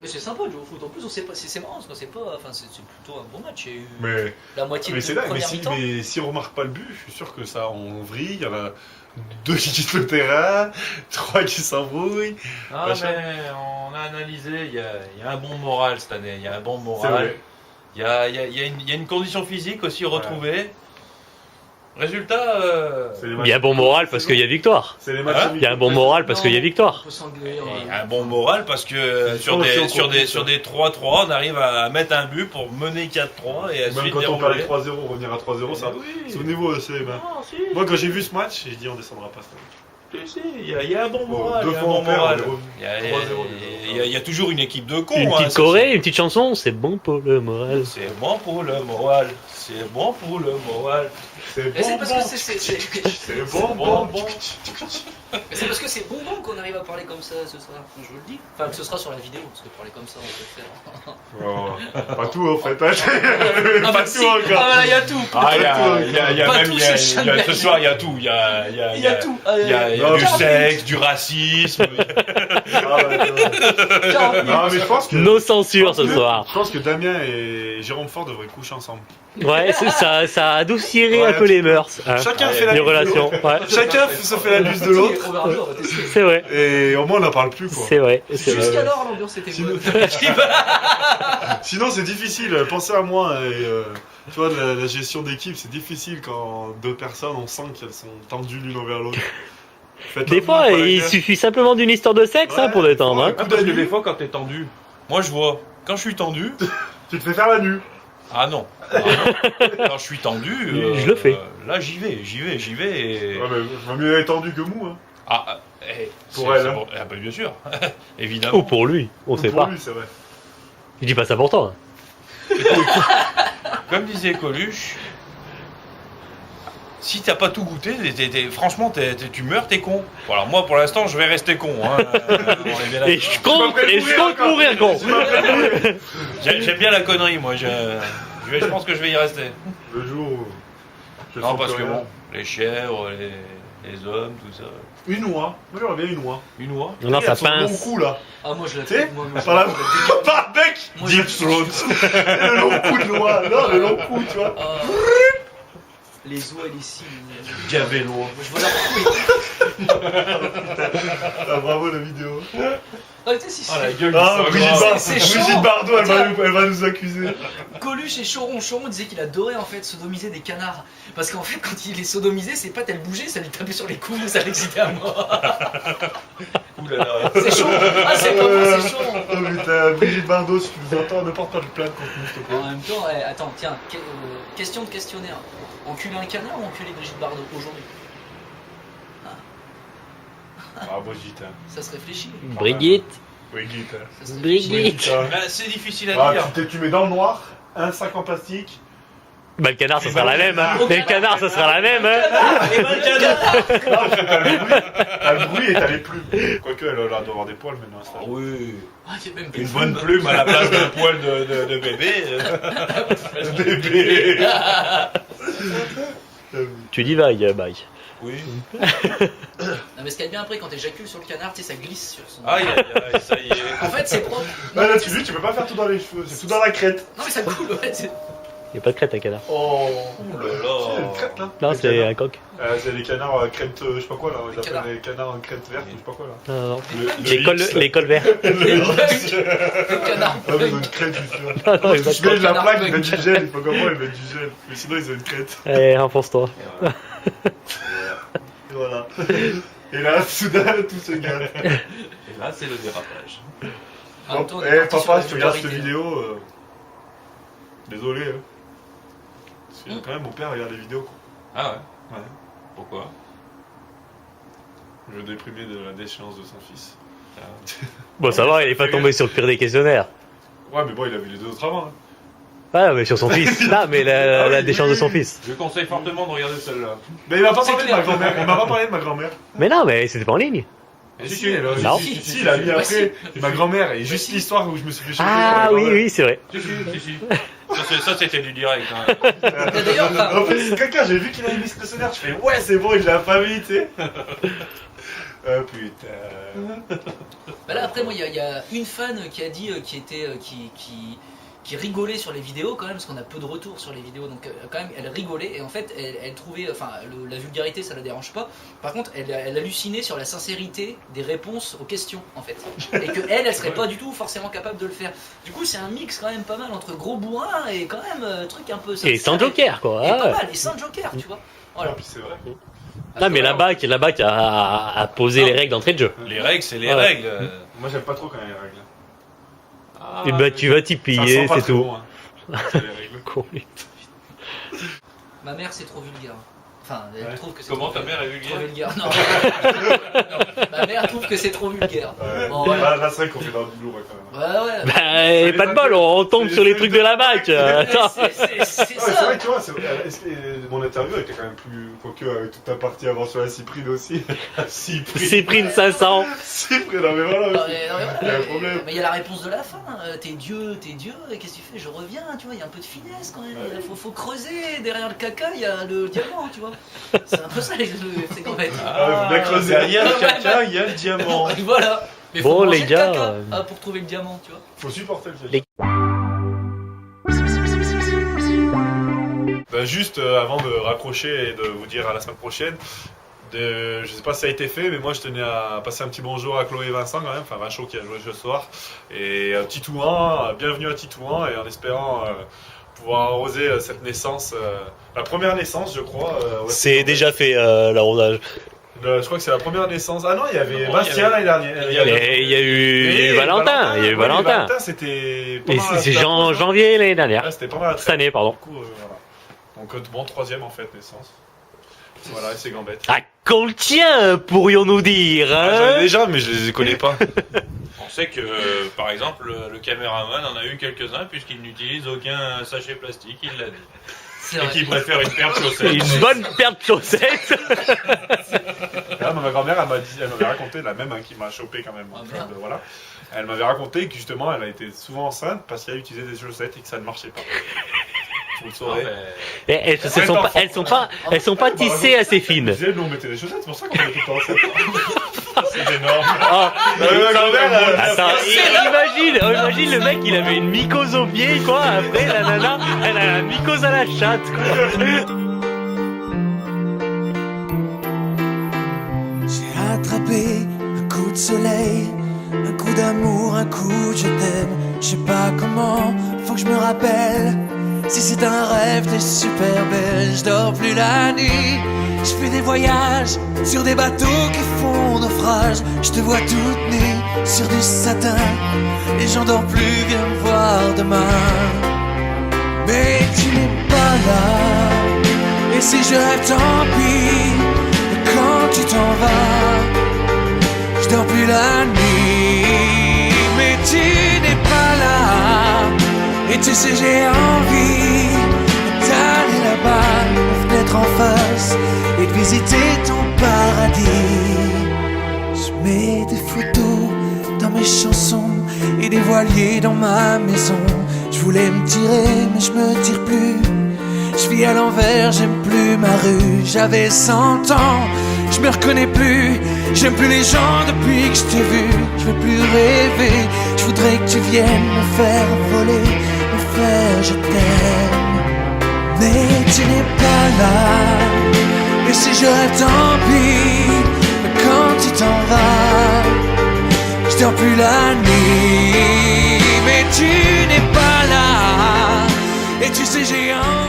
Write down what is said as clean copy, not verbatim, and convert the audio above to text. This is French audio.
C'est sympa de jouer au foot. En plus, on sait pas, c'est marrant parce qu'on sait pas. Enfin, c'est plutôt un bon match. Il y a eu Mais, la moitié de c'est la dingue, première mi-temps. mais si on remarque pas le but, je suis sûr que ça en vrille. Il y en a 2 qui quittent le terrain, 3 qui s'embrouillent. Ah, Machin. mais on a analysé, il y a un bon moral cette année. Il y a un bon C'est moral. vrai. Il y a une condition physique aussi retrouvée. Résultat, C'est les Il y a un bon moral parce qu'il y a victoire. C'est les matchs Hein Il y a un bon moral parce qu'il y a On victoire. peut s'engueuler. il y a un bon moral parce que sur des 3-3, on arrive à mettre un but pour mener 4-3 et à Même suite quand on perd les dérouler. 3-0, revenir à 3-0, ça. Oui. Souvenez-vous, c'est. Non, si, Moi, quand j'ai vu ce match, j'ai dit on descendra pas cette année. si, il y a un bon moral. Deux il y a un fois bon on perd, moral. on est revenu. Il y a- 3-0 il y a toujours une équipe de cons. Une hein, petite ça, choré, une petite chanson, c'est bon pour le moral. c'est bon pour le moral. C'est bon pour le moral. C'est Et c'est parce bon. que C'est bon, bon. c'est parce que c'est bonbon qu'on arrive à parler comme ça ce soir. Je vous le dis. Enfin, que ce sera sur la vidéo parce que parler comme ça, on peut le faire. Oh, pas tout en fait. Ah, Pas bah, tout si. encore. Ah, là, il y a tout. Ah, il y a Pas même, toucher Chanel. ce soir, il y a tout. Il y a tout. il y a Non, du mais- sexe, du racisme. Ah, ouais, non, mais je pense que. Nos censures ce soir. Je pense que Damien et Jérôme Fort devraient coucher ensemble. Ouais, ça adoucirait Ouais, un peu les mœurs. Hein, Chacun Ouais, fait la les bise de relations. l'autre. Ouais, Chacun se fait la bise de l'autre. Overjour, on va tester. c'est vrai. Et au moins on n'en parle plus quoi. C'est vrai. C'est vrai. Jusqu'alors, l'ambiance était Sinon- bonne. Sinon c'est difficile. Pensez à moi. Et, tu vois, la gestion d'équipe, c'est difficile quand 2 personnes, on sent qu'elles sont tendues l'une envers l'autre. Faites Des un fois, peu, il pas la suffit simplement d'une histoire de sexe hein, pour détendre. Hein. Parce que des fois, quand t'es tendu, moi je vois, quand je suis tendu, Tu te fais faire la nuit. ah non. Quand je suis tendu, Je le fais. Là j'y vais. Et... Ouais, mais vaut mieux être tendu que mou. Hein. Ah, Pour c'est elle, hein. bon. Ah, bah, bien sûr, évidemment. Ou pour lui, on sait Pour pas. lui, c'est vrai. Je dis pas ça pour toi. Hein. Comme disait Coluche, si t'as pas tout goûté, franchement, tu meurs, t'es con. Voilà, moi pour l'instant, je vais rester con. Hein. On est bien Et d'accord. je compte mourir con. J'aime bien la connerie, moi. Je pense que je vais y rester. Le jour où. je Non, sens parce plus que rien. bon, les chèvres, les hommes, tout ça. Une oie. Moi j'aurais bien une oie. Une oie. Non, ça Regarde son long pince. cou là. Ah, moi je la Tu sais, fais. Moi, par la. Par le bec. Moi, Deep je- throat. Le long cou de l'oie. Non, le long cou, tu vois. Ah. Les oies et les cils. Diabello. Moi, je vois la Ah, bravo la vidéo. Ah, tu sais, si Ah, la gueule Ah, du Brigitte, Saint-Graal. c'est chaud. Brigitte Bardot, elle va nous accuser. Coluche et Choron disait qu'il adorait en fait sodomiser des canards. Parce qu'en fait, quand il les sodomisait, ses pattes elles bougeaient, ça lui tapait sur les couilles, ça l'excitait à mort. Ouh là là. C'est chaud. Ah, c'est pas bon, c'est chaud. Oh putain, Brigitte Bardot, si tu nous entends, ne porte pas de plainte contre nous, s'il te plaît. En même temps, attends, tiens, question de questionnaire. Enculer un canard ou enculer Brigitte Bardot aujourd'hui? Ah, Brigitte, hein. Ça se réfléchit. Brigitte. Brigitte, hein. Ça se réfléchit. Brigitte. hein. Là, c'est difficile à Ah, dire. tu mets dans le noir, un sac en plastique. Bah le canard ça sera la même. Hein. Et le canard ça sera la même. Hein. T'as le bruit et t'as les plumes. Quoique, elle a l'air d'avoir des poils maintenant. Ah oui. Ah, il y a même Une bonne plume à la place d'un poil de bébé. Bébé. Tu dis vague, bye. Oui. Non, mais ce qu'il y a de bien après, quand t'éjacules sur le canard, tu sais, ça glisse sur son. Aïe, aïe, aïe, ça y est. En fait, c'est propre. Là, tu dis, tu peux pas faire tout dans les cheveux, c'est tout dans la crête. Non, mais ça coule, ouais. Y'a pas de crête un canard. Oh. Ouh là C'est une là. crête là. Non Les c'est canards. un coq. C'est les canards crête, je sais pas quoi là. Ils Les canards. appellent les canards en crête verte, je sais pas quoi là. Non, non. Le Les cols verts. Le canard. Ah, mais ils ont une crête, je suis sûr. Non, non, Ils mettent de la canard plaque, ils punk. mettent du gel, il faut comment ils mettent du gel. Mais sinon ils ont une crête. Allez, enfonce-toi. Et voilà. Et là, soudain, tout se gâte. Et là, c'est le dérapage. En même temps, on est Eh parti sur papa, la si tu regardes cette vulgarité. vidéo, désolé. Hein. Parce que quand même mon père regarde les vidéos. Quoi. Ah ouais. Ouais. Pourquoi? Je déprimais de la déchéance de son fils. Bon ça va, il est pas tombé sur le pire des questionnaires. Ouais, mais bon, il a vu les deux autres avant. Hein. Ah mais sur son fils. Là mais la déchéance de son fils. Je conseille fortement de regarder celle-là. Mais il m'a pas C'est parlé de clair. ma grand-mère. Il m'a pas parlé de ma grand-mère. Mais non mais c'était pas en ligne. Mais Si, elle a- Non. si, il a mis Bah, après si. ma grand-mère et juste si. l'histoire où je me suis fait choper Ah par ma oui grand-mère. oui c'est vrai. Si. Ça, c'était du direct. Hein. Mais d'ailleurs, enfin, En fait, c'est quelqu'un, j'ai vu qu'il avait mis ce questionnaire, je fais ouais, c'est bon, il l'a pas mis, tu sais. Putain. Bah là après moi il y a une fan qui a dit qui rigolait sur les vidéos quand même parce qu'on a peu de retours sur les vidéos donc quand même elle rigolait et en fait elle trouvait enfin la vulgarité ça la dérange pas par contre elle hallucinait sur la sincérité des réponses aux questions en fait et que elle serait pas du tout forcément capable de le faire du coup c'est un mix quand même pas mal entre gros bourrin et quand même truc un peu Et sans joker, quoi. et Ah. pas mal et sans joker tu vois voilà. Ah, puis c'est vrai. Non, mais la BAC a posé les règles d'entrée de jeu. Les règles, c'est les Ouais. règles. Moi, j'aime pas trop quand il y a les règles. Ah, Et bah, tu vas t'y ça plier, sent pas c'est très tout. bon, hein. C'est les règles. Con. Ma mère c'est trop vulgaire enfin elle Ouais. trouve que c'est Comment trop ta mère est trop vulgaire? vulgaire non. Ma mère trouve que c'est trop vulgaire Ouais. bon voilà Là, c'est vrai qu'on fait dans du lourd quand même. ouais Bah, pas de bol, on tombe sur les trucs de la BAC. Attends. C'est Ouais, c'est ça. vrai que tu vois, mon interview était quand même plus. Quoique, avec toute ta partie avant sur la Cyprine aussi. Cyprine. Cyprine 500. Cyprine, non mais voilà. Non, aussi. mais voilà, Il y a un problème. mais il y a la réponse de la fin. T'es Dieu, et qu'est-ce que tu fais? Je reviens, tu vois, il y a un peu de finesse quand même. Faut creuser. Derrière le caca, il y a le diamant, tu vois. C'est un peu ça, c'est qu'en fait. Ah ouais, faut bien creuser. Derrière le caca, il y a le diamant. Voilà. Mais faut Bon, manger les le gars, caca, pour trouver le diamant, tu vois. Faut supporter le Les- Ben juste avant de raccrocher et de vous dire à la semaine prochaine, je sais pas si ça a été fait, mais moi je tenais à passer un petit bonjour à Chloé et Vincent quand même, enfin Vincent qui a joué ce soir, et Titouan, bienvenue à Titouan, et en espérant pouvoir arroser cette naissance, la première naissance je crois. C'est déjà fait, l'arrosage. Je crois que c'est la première naissance. Ah non, il y avait Non, Bastien l'année dernière. il y a- Il y a eu Valentin. Il y a eu Ouais, Valentin. Valentin c'était. Et c'est janvier l'année dernière. C'était pas mal. Cette année, pardon. Du coup, voilà. Donc, bon, troisième en fait, naissance. Voilà, et c'est Gambette. Ah, qu'on le tient, pourrions-nous dire, J'en ai hein? déjà, mais je les connais pas. On sait que, par exemple, le caméraman en a eu quelques-uns puisqu'il n'utilise aucun sachet plastique, il l'a dit. C'est Et vrai. qu'il préfère une paire de chaussettes. Une bonne paire de chaussettes. Là, ma grand-mère, elle m'avait raconté, la même hein, qui m'a chopé quand même. Ah, Donc, merde. voilà. Elle m'avait raconté que justement, elle a été souvent enceinte parce qu'elle utilisait des chaussettes et que ça ne marchait pas. Vous le Ah, saurez. ben, Et elles sont pas tissées assez Je fines. disais, nous on mettait des chaussettes, c'est pour ça qu'on était tout le temps enceinte. C'est énorme. Ah, Ma grand-mère, attends, imagine le mec, il avait une mycose au pied, quoi. Après, la nana, elle a la mycose à la chatte, quoi. J'ai attrapé un coup de soleil, un coup d'amour, un coup de je t'aime. Je sais pas comment, faut que je me rappelle. Si c'est un rêve, t'es super belle. Je dors plus la nuit, je fais des voyages sur des bateaux qui font naufrage. Je te vois toute nue sur du satin et j'en dors plus, viens me voir demain. Mais tu n'es pas là, et si je rêve tant pis. Quand tu t'en vas, je dors plus la nuit, mais tu n'es pas là. Et tu sais j'ai envie d'aller là-bas, la fenêtre en face, et de visiter ton paradis. Je mets des photos dans mes chansons et des voiliers dans ma maison. Je voulais me tirer mais je me tire plus. Je vis à l'envers, j'aime plus ma rue. J'avais 100 ans, je me reconnais plus. J'aime plus les gens depuis que je t'ai vu. Je veux plus rêver, je voudrais que tu viennes me faire voler, me faire je t'aime. Mais tu n'es pas là, et si je rêve tant pis. Mais quand tu t'en vas, je dors plus la nuit. Mais tu n'es pas là, et tu sais j'ai envie